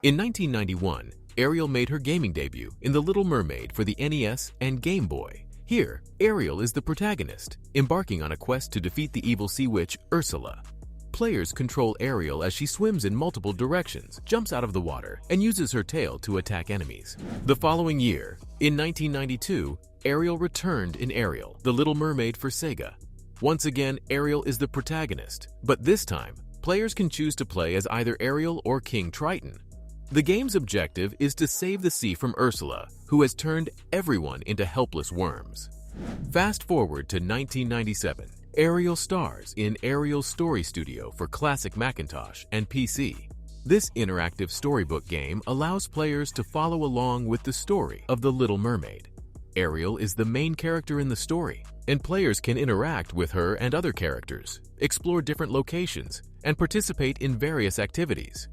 In 1991, Ariel made her gaming debut in The Little Mermaid for the NES and Game Boy. Here, Ariel is the protagonist, embarking on a quest to defeat the evil sea witch Ursula. Players control Ariel as she swims in multiple directions, jumps out of the water, and uses her tail to attack enemies. The following year, in 1992, Ariel returned in Ariel, The Little Mermaid for Sega. Once again, Ariel is the protagonist, but this time, players can choose to play as either Ariel or King Triton. The game's objective is to save the sea from Ursula, who has turned everyone into helpless worms. Fast forward to 1997. Ariel stars in Ariel's Story Studio for classic Macintosh and PC. This interactive storybook game allows players to follow along with the story of The Little Mermaid. Ariel is the main character in the story, and players can interact with her and other characters, explore different locations, and participate in various activities.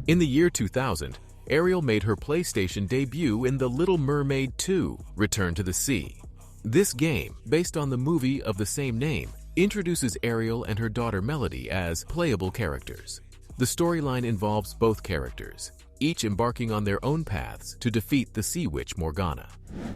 In the year 2000, Ariel made her PlayStation debut in The Little Mermaid 2: Return to the Sea. This game, based on the movie of the same name, introduces Ariel and her daughter Melody as playable characters. The storyline involves both characters, each embarking on their own paths to defeat the sea witch Morgana.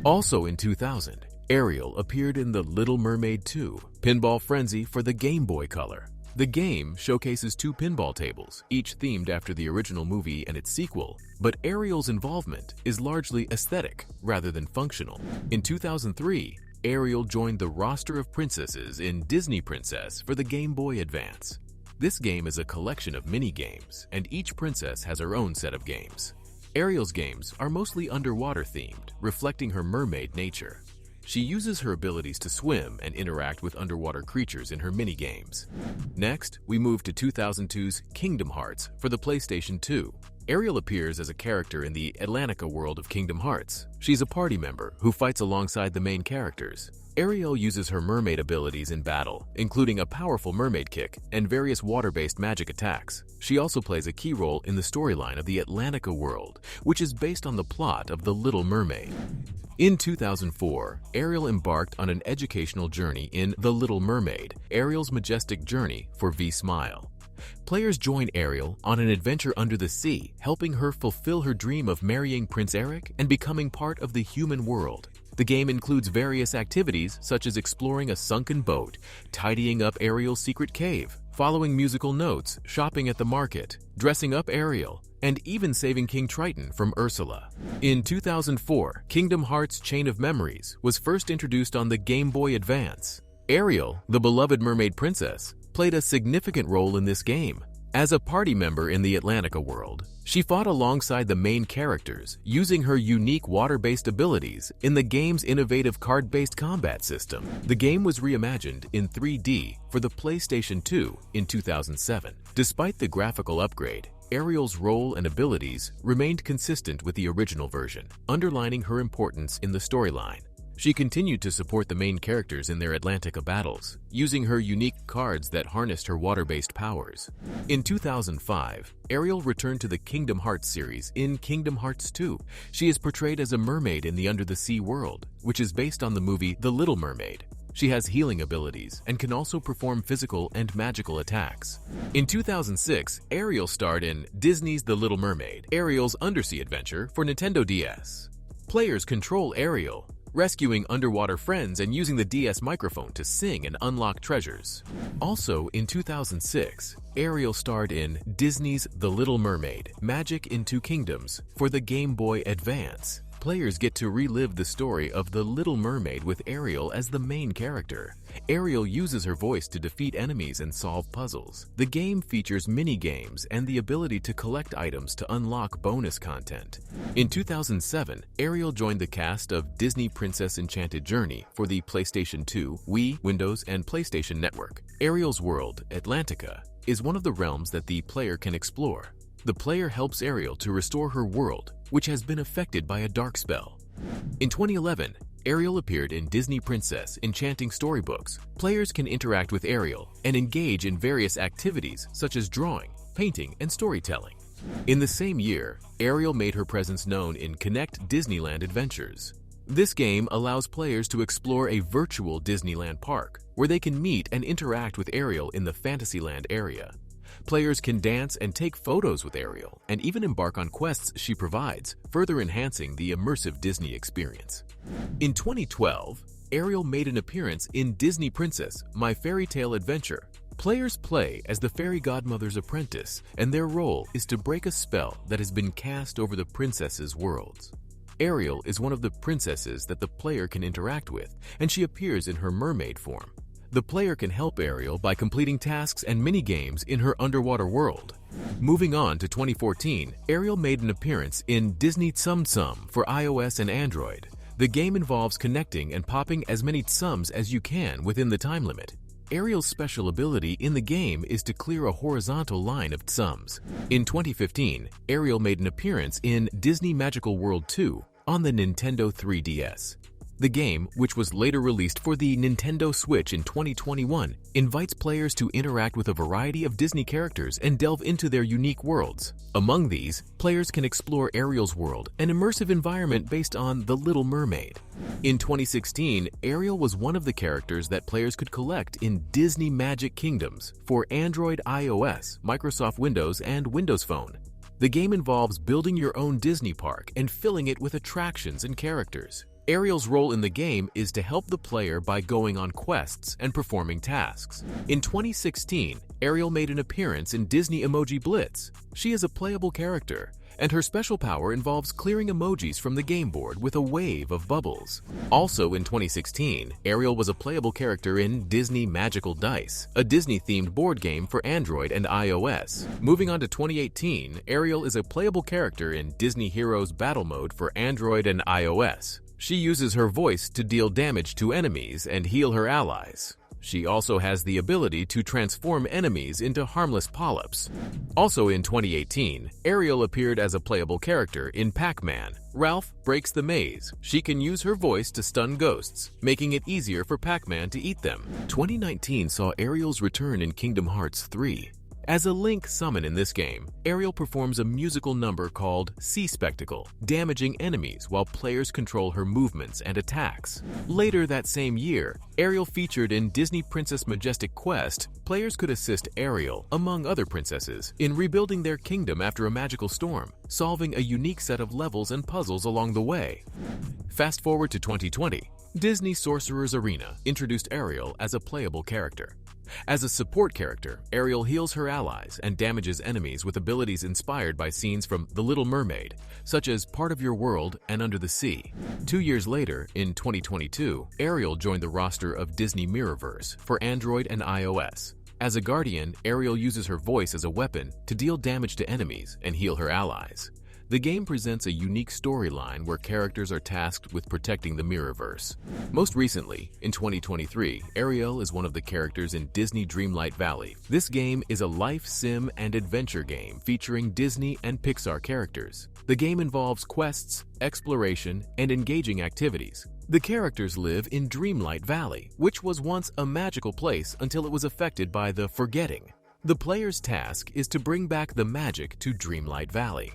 Also in 2000, Ariel appeared in The Little Mermaid 2: Pinball Frenzy for the Game Boy Color. The game showcases 2 pinball tables, each themed after the original movie and its sequel, but Ariel's involvement is largely aesthetic rather than functional. In 2003, Ariel joined the roster of princesses in Disney Princess for the Game Boy Advance. This game is a collection of mini-games, and each princess has her own set of games. Ariel's games are mostly underwater themed, reflecting her mermaid nature. She uses her abilities to swim and interact with underwater creatures in her mini-games. Next, we move to 2002's Kingdom Hearts for the PlayStation 2. Ariel appears as a character in the Atlantica world of Kingdom Hearts. She's a party member who fights alongside the main characters. Ariel uses her mermaid abilities in battle, including a powerful mermaid kick and various water-based magic attacks. She also plays a key role in the storyline of the Atlantica world, which is based on the plot of The Little Mermaid. In 2004, Ariel embarked on an educational journey in The Little Mermaid: Ariel's Majestic Journey for V.Smile. Players join Ariel on an adventure under the sea, helping her fulfill her dream of marrying Prince Eric and becoming part of the human world. The game includes various activities such as exploring a sunken boat, tidying up Ariel's secret cave, following musical notes, shopping at the market, dressing up Ariel, and even saving King Triton from Ursula. In 2004, Kingdom Hearts: Chain of Memories was first introduced on the Game Boy Advance. Ariel, the beloved mermaid princess, played a significant role in this game. As a party member in the Atlantica world, she fought alongside the main characters, using her unique water-based abilities in the game's innovative card-based combat system. The game was reimagined in 3D for the PlayStation 2 in 2007. Despite the graphical upgrade, Ariel's role and abilities remained consistent with the original version, underlining her importance in the storyline. She continued to support the main characters in their Atlantica battles, using her unique cards that harnessed her water-based powers. In 2005, Ariel returned to the Kingdom Hearts series in Kingdom Hearts 2. She is portrayed as a mermaid in the under-the-sea world, which is based on the movie The Little Mermaid. She has healing abilities and can also perform physical and magical attacks. In 2006, Ariel starred in Disney's The Little Mermaid: Ariel's Undersea Adventure for Nintendo DS. Players control Ariel, rescuing underwater friends and using the DS microphone to sing and unlock treasures. Also in 2006, Ariel starred in Disney's The Little Mermaid: Magic in Two Kingdoms for the Game Boy Advance. Players get to relive the story of The Little Mermaid with Ariel as the main character. Ariel uses her voice to defeat enemies and solve puzzles. The game features mini-games and the ability to collect items to unlock bonus content. In 2007, Ariel joined the cast of Disney Princess Enchanted Journey for the PlayStation 2, Wii, Windows, and PlayStation Network. Ariel's world, Atlantica, is one of the realms that the player can explore. The player helps Ariel to restore her world, which has been affected by a dark spell. In 2011, Ariel appeared in Disney Princess Enchanting Storybooks. Players can interact with Ariel and engage in various activities such as drawing, painting, and storytelling. In the same year, Ariel made her presence known in Kinect Disneyland Adventures. This game allows players to explore a virtual Disneyland park, where they can meet and interact with Ariel in the Fantasyland area. Players can dance and take photos with Ariel, and even embark on quests she provides, further enhancing the immersive Disney experience. In 2012, Ariel made an appearance in Disney Princess: My Fairy Tale Adventure. Players play as the fairy godmother's apprentice, and their role is to break a spell that has been cast over the princess's worlds. Ariel is one of the princesses that the player can interact with, and she appears in her mermaid form. The player can help Ariel by completing tasks and mini-games in her underwater world. Moving on to 2014, Ariel made an appearance in Disney Tsum Tsum for iOS and Android. The game involves connecting and popping as many tsums as you can within the time limit. Ariel's special ability in the game is to clear a horizontal line of tsums. In 2015, Ariel made an appearance in Disney Magical World 2 on the Nintendo 3DS. The game, which was later released for the Nintendo Switch in 2021, invites players to interact with a variety of Disney characters and delve into their unique worlds. Among these, players can explore Ariel's world, an immersive environment based on The Little Mermaid. In 2016, Ariel was one of the characters that players could collect in Disney Magic Kingdoms for Android, iOS, Microsoft Windows, and Windows Phone. The game involves building your own Disney park and filling it with attractions and characters. Ariel's role in the game is to help the player by going on quests and performing tasks. In 2016, Ariel made an appearance in Disney Emoji Blitz. She is a playable character, and her special power involves clearing emojis from the game board with a wave of bubbles. Also in 2016, Ariel was a playable character in Disney Magical Dice, a Disney-themed board game for Android and iOS. Moving on to 2018, Ariel is a playable character in Disney Heroes Battle Mode for Android and iOS. She uses her voice to deal damage to enemies and heal her allies. She also has the ability to transform enemies into harmless polyps. Also in 2018, Ariel appeared as a playable character in Pac-Man. Ralph breaks the maze. She can use her voice to stun ghosts, making it easier for Pac-Man to eat them. 2019 saw Ariel's return in Kingdom Hearts 3. As a Link summon in this game, Ariel performs a musical number called Sea Spectacle, damaging enemies while players control her movements and attacks. Later that same year, Ariel featured in Disney Princess Majestic Quest. Players could assist Ariel, among other princesses, in rebuilding their kingdom after a magical storm, solving a unique set of levels and puzzles along the way. Fast forward to 2020, Disney Sorcerer's Arena introduced Ariel as a playable character. As a support character, Ariel heals her allies and damages enemies with abilities inspired by scenes from The Little Mermaid, such as Part of Your World and Under the Sea. 2 years later, in 2022, Ariel joined the roster of Disney Mirrorverse for Android and iOS. As a guardian, Ariel uses her voice as a weapon to deal damage to enemies and heal her allies. The game presents a unique storyline where characters are tasked with protecting the Mirrorverse. Most recently, in 2023, Ariel is one of the characters in Disney Dreamlight Valley. This game is a life sim and adventure game featuring Disney and Pixar characters. The game involves quests, exploration, and engaging activities. The characters live in Dreamlight Valley, which was once a magical place until it was affected by the Forgetting. The player's task is to bring back the magic to Dreamlight Valley.